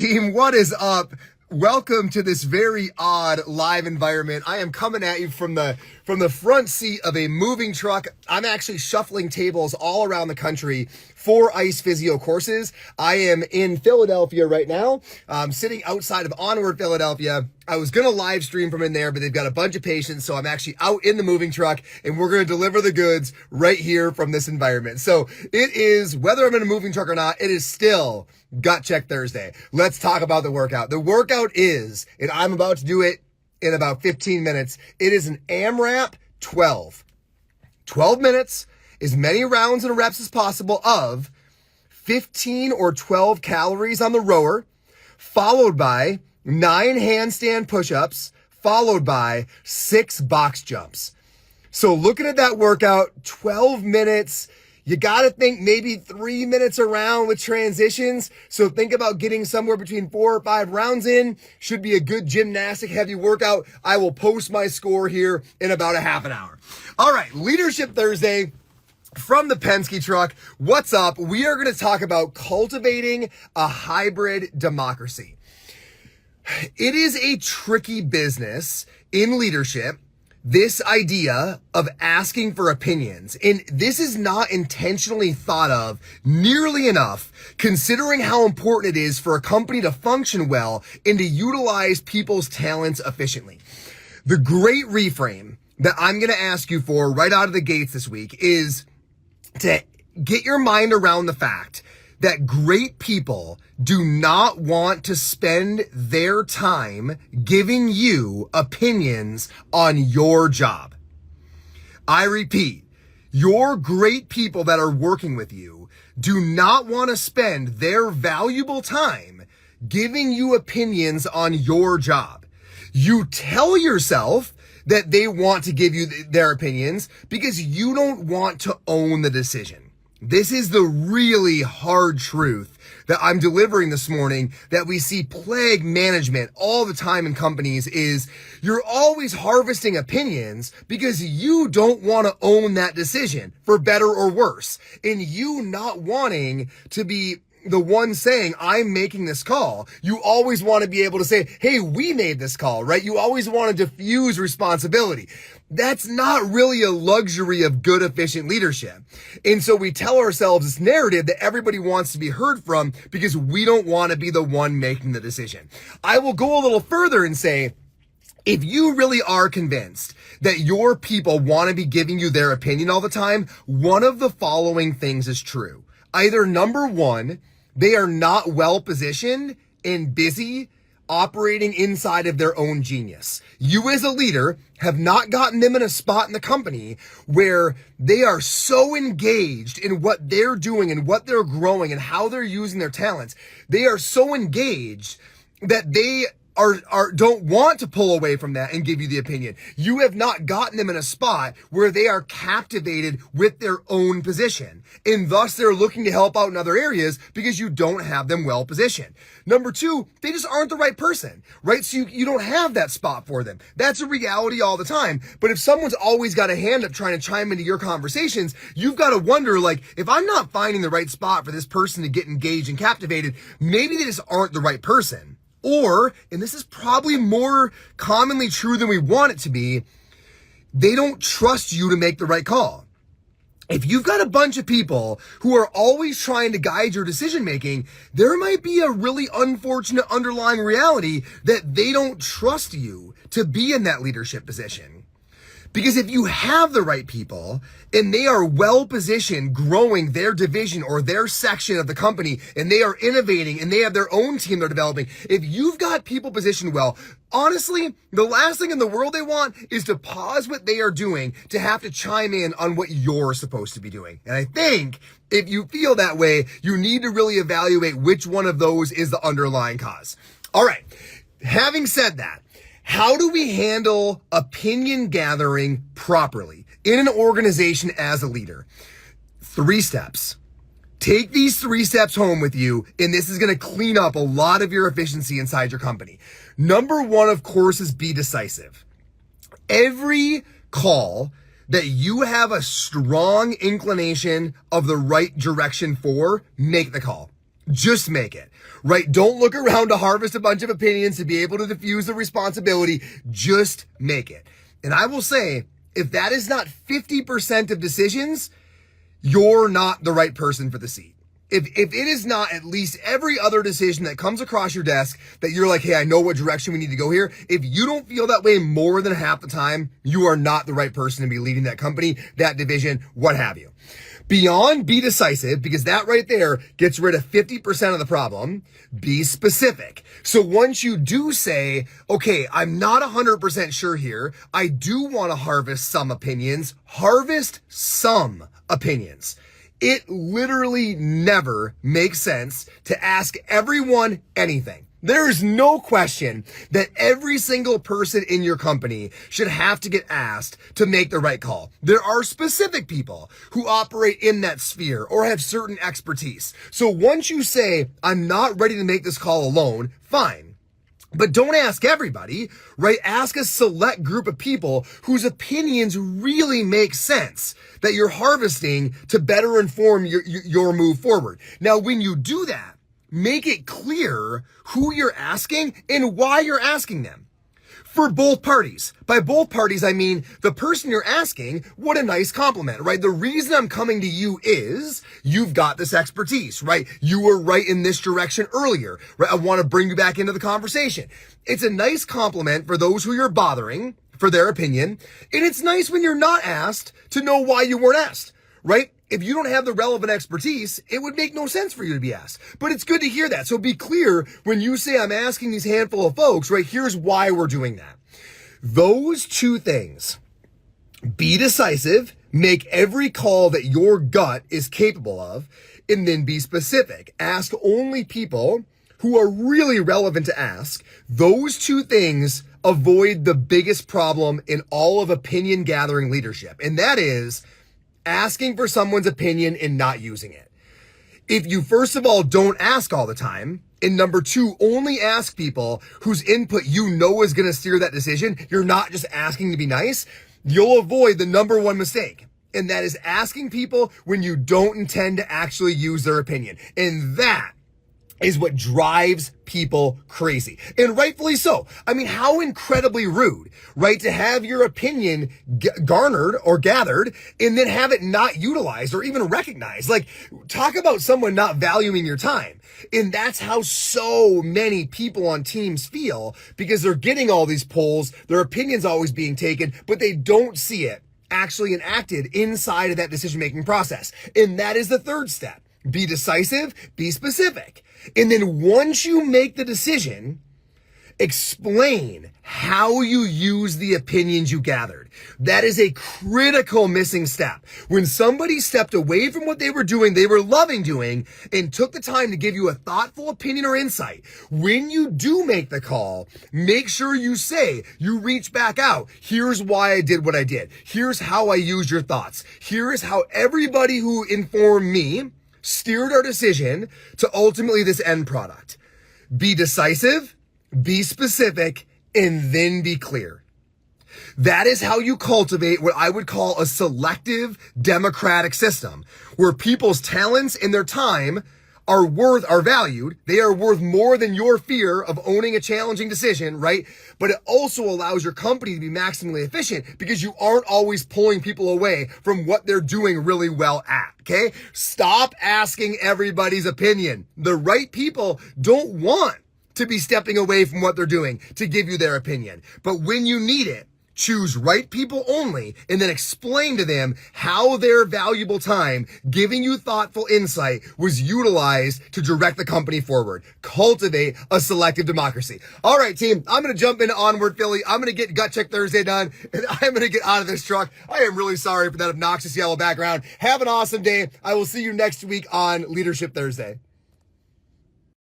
Team, what is up? Welcome to this very odd live environment. I am coming at you from the front seat of a moving truck. I'm actually shuffling tables all around the country for ice physio courses. I am in Philadelphia right now. I'm sitting outside of Onward, Philadelphia. I was going to live stream from in there, but they've got a bunch of patients, so I'm actually out in the moving truck, and we're going to deliver the goods right here from this environment. So it is, whether I'm in a moving truck or not, it is still Gut Check Thursday. Let's talk about the workout. The workout is, and I'm about to do it in about 15 minutes, it is an AMRAP 12. 12 minutes, as many rounds and reps as possible of 15 or 12 calories on the rower, followed by 9 handstand push-ups, followed by 6 box jumps. So looking at that workout, 12 minutes, you got to think maybe 3 minutes around with transitions. So think about getting somewhere between 4 or 5 rounds in. Should be a good gymnastic heavy workout. I will post my score here in about a half an hour. All right, Leadership Thursday from the Penske truck. What's up? We are going to talk about cultivating a hybrid democracy. It is a tricky business in leadership, this idea of asking for opinions. And this is not intentionally thought of nearly enough, considering how important it is for a company to function well and to utilize people's talents efficiently. The great reframe that I'm going to ask you for right out of the gates this week is to get your mind around the fact that great people do not want to spend their time giving you opinions on your job. I repeat, your great people that are working with you do not want to spend their valuable time giving you opinions on your job. You tell yourself that they want to give you their opinions because you don't want to own the decision. This is the really hard truth that I'm delivering this morning that we see plague management all the time in companies is you're always harvesting opinions because you don't want to own that decision for better or worse. And you not wanting to be the one saying, I'm making this call. You always want to be able to say, hey, we made this call, right? You always want to diffuse responsibility. That's not really a luxury of good, efficient leadership. And so we tell ourselves this narrative that everybody wants to be heard from because we don't want to be the one making the decision. I will go a little further and say, if you really are convinced that your people want to be giving you their opinion all the time, one of the following things is true. Either number one, they are not well positioned and busy operating inside of their own genius. You as a leader have not gotten them in a spot in the company where they are so engaged in what they're doing and what they're growing and how they're using their talents. They are so engaged that they don't want to pull away from that and give you the opinion. You have not gotten them in a spot where they are captivated with their own position. And thus they're looking to help out in other areas because you don't have them well positioned. Number two, they just aren't the right person, right? So you don't have that spot for them. That's a reality all the time. But if someone's always got a hand up trying to chime into your conversations, you've got to wonder, like, if I'm not finding the right spot for this person to get engaged and captivated, maybe they just aren't the right person. Or, and this is probably more commonly true than we want it to be, they don't trust you to make the right call. If you've got a bunch of people who are always trying to guide your decision making, there might be a really unfortunate underlying reality that they don't trust you to be in that leadership position. Because if you have the right people and they are well positioned growing their division or their section of the company and they are innovating and they have their own team they're developing, if you've got people positioned well, honestly, the last thing in the world they want is to pause what they are doing to have to chime in on what you're supposed to be doing. And I think if you feel that way, you need to really evaluate which one of those is the underlying cause. All right. Having said that, how do we handle opinion gathering properly in an organization as a leader? 3 steps. Take these 3 steps home with you, and this is going to clean up a lot of your efficiency inside your company. Number 1, of course, is be decisive. Every call that you have a strong inclination of the right direction for, make the call. Just make it, right? Don't look around to harvest a bunch of opinions to be able to diffuse the responsibility. Just make it. And I will say, if that is not 50% of decisions, you're not the right person for the seat. If it is not at least every other decision that comes across your desk that you're like, hey, I know what direction we need to go here. If you don't feel that way more than half the time, you are not the right person to be leading that company, that division, what have you. Beyond be decisive, because that right there gets rid of 50% of the problem. Be specific. So once you do say, okay, I'm not 100% sure here, I do want to harvest some opinions, harvest some opinions. It literally never makes sense to ask everyone anything. There is no question that every single person in your company should have to get asked to make the right call. There are specific people who operate in that sphere or have certain expertise. So once you say, I'm not ready to make this call alone, fine. But don't ask everybody, right? Ask a select group of people whose opinions really make sense that you're harvesting to better inform your move forward. Now, when you do that, make it clear who you're asking and why you're asking them. For both parties. By both parties, I mean the person you're asking, what a nice compliment, right? The reason I'm coming to you is you've got this expertise, right? You were right in this direction earlier, right? I want to bring you back into the conversation. It's a nice compliment for those who you're bothering for their opinion. And it's nice when you're not asked to know why you weren't asked, right? If you don't have the relevant expertise, it would make no sense for you to be asked. But it's good to hear that. So be clear when you say, I'm asking these handful of folks, right? Here's why we're doing that. Those two things, be decisive, make every call that your gut is capable of, and then be specific. Ask only people who are really relevant to ask. Those two things avoid the biggest problem in all of opinion gathering leadership. And that is asking for someone's opinion and not using it. If you, first of all, don't ask all the time, and number two, only ask people whose input you know is going to steer that decision, you're not just asking to be nice, you'll avoid the number one mistake. And that is asking people when you don't intend to actually use their opinion. And that is what drives people crazy. And rightfully so. I mean, how incredibly rude, right? To have your opinion garnered or gathered and then have it not utilized or even recognized. Like, talk about someone not valuing your time. And that's how so many people on teams feel, because they're getting all these polls, their opinion's always being taken, but they don't see it actually enacted inside of that decision-making process. And that is the third step. Be decisive, be specific. And then once you make the decision, explain how you use the opinions you gathered. That is a critical missing step. When somebody stepped away from what they were doing, they were loving doing, and took the time to give you a thoughtful opinion or insight, when you do make the call, make sure you say, you reach back out. Here's why I did what I did. Here's how I used your thoughts. Here is how everybody who informed me steered our decision to ultimately this end product. Be decisive, be specific, and then be clear. That is how you cultivate what I would call a selective democratic system, where people's talents and their time are valued. They are worth more than your fear of owning a challenging decision, right? But it also allows your company to be maximally efficient because you aren't always pulling people away from what they're doing really well at, okay? Stop asking everybody's opinion. The right people don't want to be stepping away from what they're doing to give you their opinion. But when you need it, choose right people only, and then explain to them how their valuable time, giving you thoughtful insight, was utilized to direct the company forward. Cultivate a selective democracy. All right, team, I'm going to jump into Onward Philly. I'm going to get Gut Check Thursday done, and I'm going to get out of this truck. I am really sorry for that obnoxious yellow background. Have an awesome day. I will see you next week on Leadership Thursday.